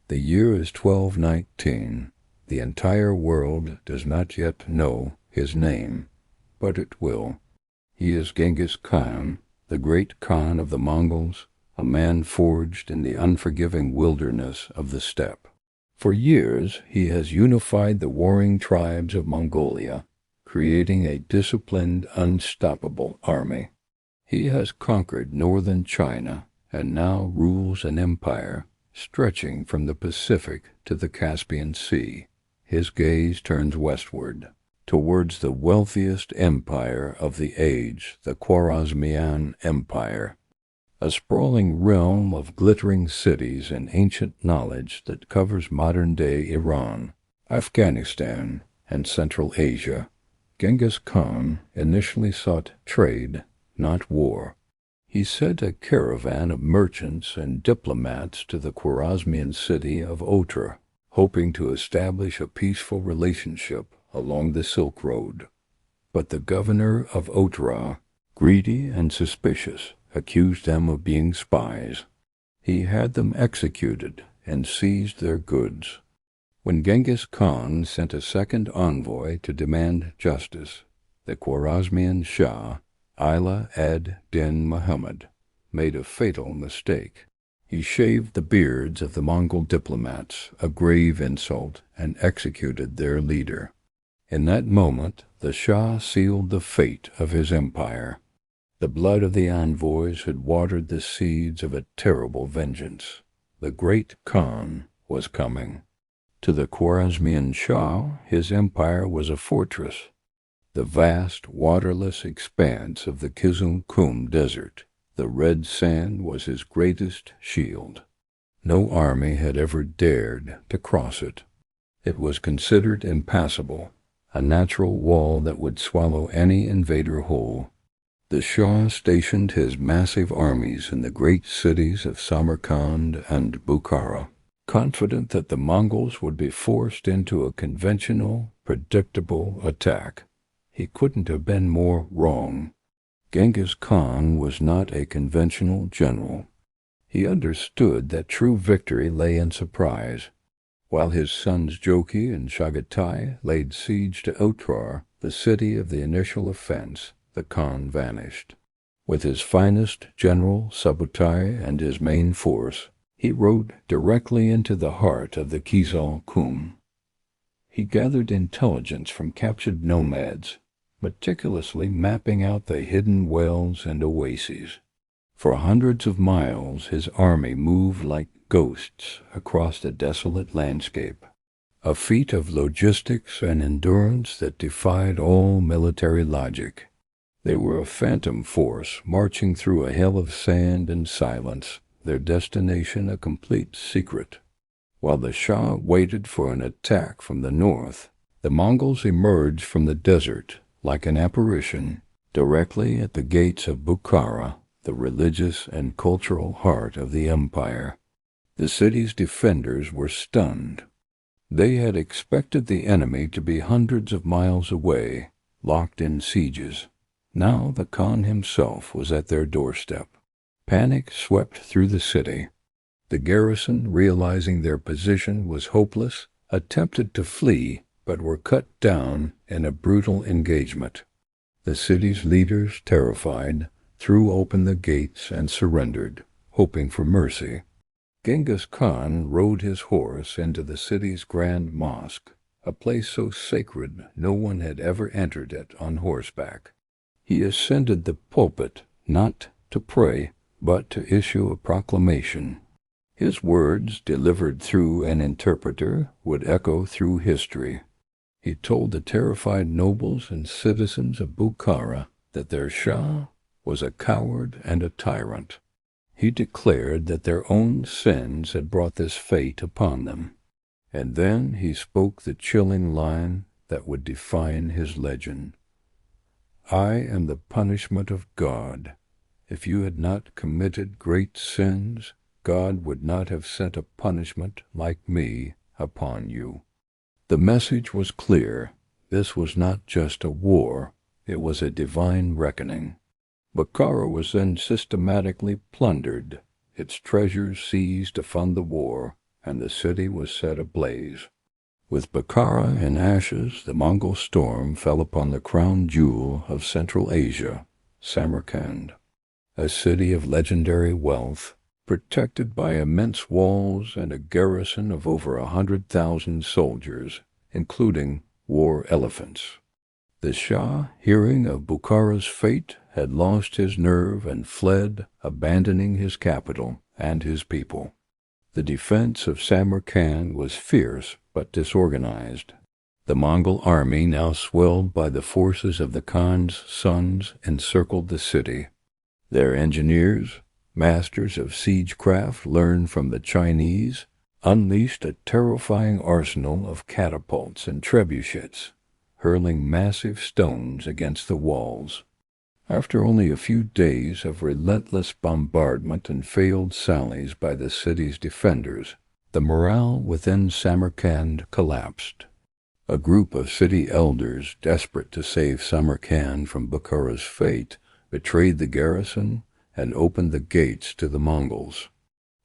The year is 1219. The entire world does not yet know his name, but it will. He is Genghis Khan, the great Khan of the Mongols, a man forged in the unforgiving wilderness of the steppe. For years he has unified the warring tribes of Mongolia, creating a disciplined, unstoppable army. He has conquered northern China and now rules an empire stretching from the Pacific to the Caspian Sea. His gaze turns westward, towards the wealthiest empire of the age, the Khwarazmian Empire, a sprawling realm of glittering cities and ancient knowledge that covers modern-day Iran, Afghanistan, and Central Asia. Genghis Khan initially sought trade, not war. He sent a caravan of merchants and diplomats to the Khwarazmian city of Otrar, hoping to establish a peaceful relationship along the Silk Road. But the governor of Otrar, greedy and suspicious, accused them of being spies. He had them executed and seized their goods. When Genghis Khan sent a second envoy to demand justice, the Khwarazmian Shah, Ila ad-Din Muhammad, made a fatal mistake. He shaved the beards of the Mongol diplomats, a grave insult, and executed their leader. In that moment, the Shah sealed the fate of his empire. The blood of the envoys had watered the seeds of a terrible vengeance. The great Khan was coming. To the Khwarazmian Shah, his empire was a fortress, the vast, waterless expanse of the Kizilkum Desert. The red sand was his greatest shield. No army had ever dared to cross it. It was considered impassable, a natural wall that would swallow any invader whole. The Shah stationed his massive armies in the great cities of Samarkand and Bukhara, confident that the Mongols would be forced into a conventional, predictable attack. He couldn't have been more wrong. Genghis Khan was not a conventional general. He understood that true victory lay in surprise. While his sons Joki and Chagatai laid siege to Otrar, the city of the initial offense, the Khan vanished. With his finest general, Subutai, and his main force, he rode directly into the heart of the Kizilkum. He gathered intelligence from captured nomads, meticulously mapping out the hidden wells and oases. For hundreds of miles his army moved like ghosts across the desolate landscape, a feat of logistics and endurance that defied all military logic. They were a phantom force marching through a hell of sand and silence, their destination a complete secret. While the Shah waited for an attack from the north, the Mongols emerged from the desert like an apparition directly at the gates of Bukhara, the religious and cultural heart of the empire. The city's defenders were stunned. They had expected the enemy to be hundreds of miles away, locked in sieges. Now the Khan himself was at their doorstep. Panic swept through the city. The garrison, realizing their position was hopeless, attempted to flee, but were cut down in a brutal engagement. The city's leaders, terrified, threw open the gates and surrendered, hoping for mercy. Genghis Khan rode his horse into the city's grand mosque, a place so sacred no one had ever entered it on horseback. He ascended the pulpit, not to pray, but to issue a proclamation. His words, delivered through an interpreter, would echo through history. He told the terrified nobles and citizens of Bukhara that their Shah was a coward and a tyrant. He declared that their own sins had brought this fate upon them. And then he spoke the chilling line that would define his legend. I am the punishment of God. If you had not committed great sins, God would not have sent a punishment like me upon you. The message was clear. This was not just a war, it was a divine reckoning. Bukhara was then systematically plundered, its treasures seized to fund the war, and the city was set ablaze. With Bukhara in ashes, the Mongol storm fell upon the crown jewel of Central Asia, Samarkand, a city of legendary wealth, protected by immense walls and a garrison of over 100,000 soldiers, including war elephants. The Shah, hearing of Bukhara's fate, had lost his nerve and fled, abandoning his capital and his people. The defense of Samarkand was fierce but disorganized. The Mongol army, now swelled by the forces of the Khan's sons, encircled the city. Their engineers, masters of siegecraft learned from the Chinese, unleashed a terrifying arsenal of catapults and trebuchets, hurling massive stones against the walls. After only a few days of relentless bombardment and failed sallies by the city's defenders, the morale within Samarkand collapsed. A group of city elders, desperate to save Samarkand from Bukhara's fate, betrayed the garrison and opened the gates to the Mongols.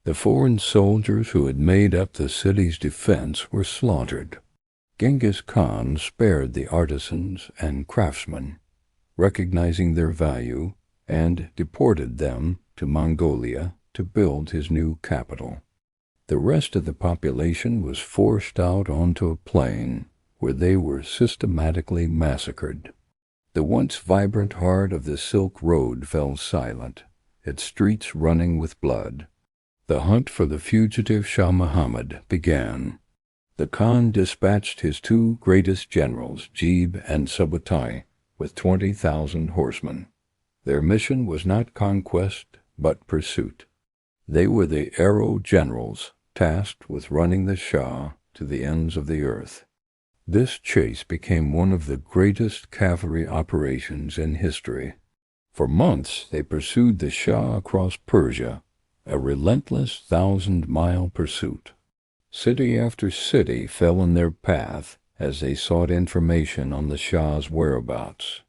The foreign soldiers who had made up the city's defense were slaughtered. Genghis Khan spared the artisans and craftsmen, recognizing their value, and deported them to Mongolia to build his new capital. The rest of the population was forced out onto a plain where they were systematically massacred. The once vibrant heart of the Silk Road fell silent, its streets running with blood. The hunt for the fugitive Shah Muhammad began. The Khan dispatched his two greatest generals, Jib and Subutai, with 20,000 horsemen. Their mission was not conquest, but pursuit. They were the arrow generals, tasked with running the Shah to the ends of the earth. This chase became one of the greatest cavalry operations in history. For months they pursued the Shah across Persia, a relentless 1,000-mile pursuit. City after city fell in their path as they sought information on the Shah's whereabouts.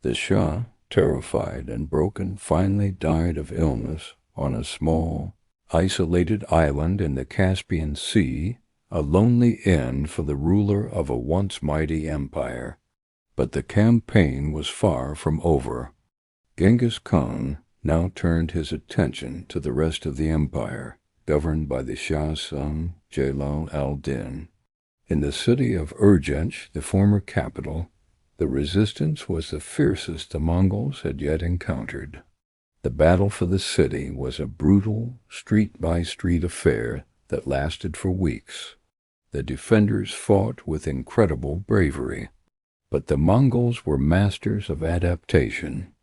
The Shah, terrified and broken, finally died of illness on a small, isolated island in the Caspian Sea, a lonely end for the ruler of a once mighty empire. But the campaign was far from over. Genghis Khan now turned his attention to the rest of the empire, governed by the Shah's son, Jalal al-Din. In the city of Urgench, the former capital, the resistance was the fiercest the Mongols had yet encountered. The battle for the city was a brutal, street-by-street affair that lasted for weeks. The defenders fought with incredible bravery, but the Mongols were masters of adaptation.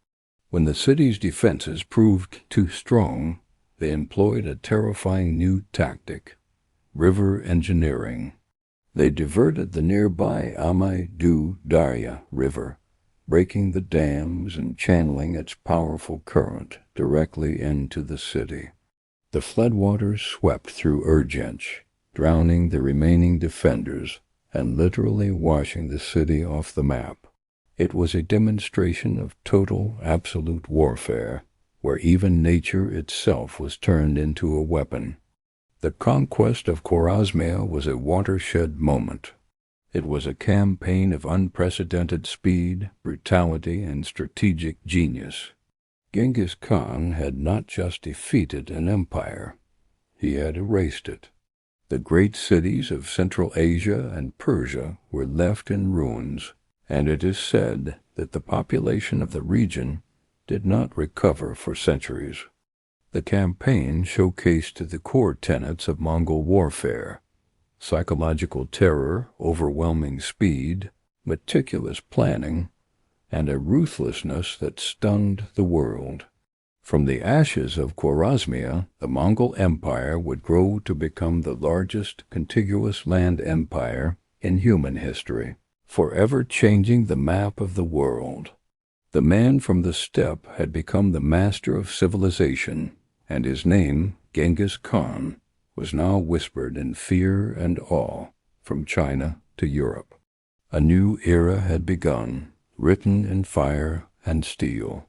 When the city's defenses proved too strong, they employed a terrifying new tactic: river engineering. They diverted the nearby Amai-du-Darya River, breaking the dams and channeling its powerful current directly into the city. The floodwaters swept through Urgench, drowning the remaining defenders and literally washing the city off the map. It was a demonstration of total, absolute warfare, where even nature itself was turned into a weapon. The conquest of Khwarazmia was a watershed moment. It was a campaign of unprecedented speed, brutality, and strategic genius. Genghis Khan had not just defeated an empire, he had erased it. The great cities of Central Asia and Persia were left in ruins, and it is said that the population of the region did not recover for centuries. The campaign showcased the core tenets of Mongol warfare: psychological terror, overwhelming speed, meticulous planning, and a ruthlessness that stunned the world. From the ashes of Khwarazmia, the Mongol Empire would grow to become the largest contiguous land empire in human history, forever changing the map of the world. The man from the steppe had become the master of civilization, and his name, Genghis Khan, was now whispered in fear and awe from China to Europe. A new era had begun, written in fire and steel.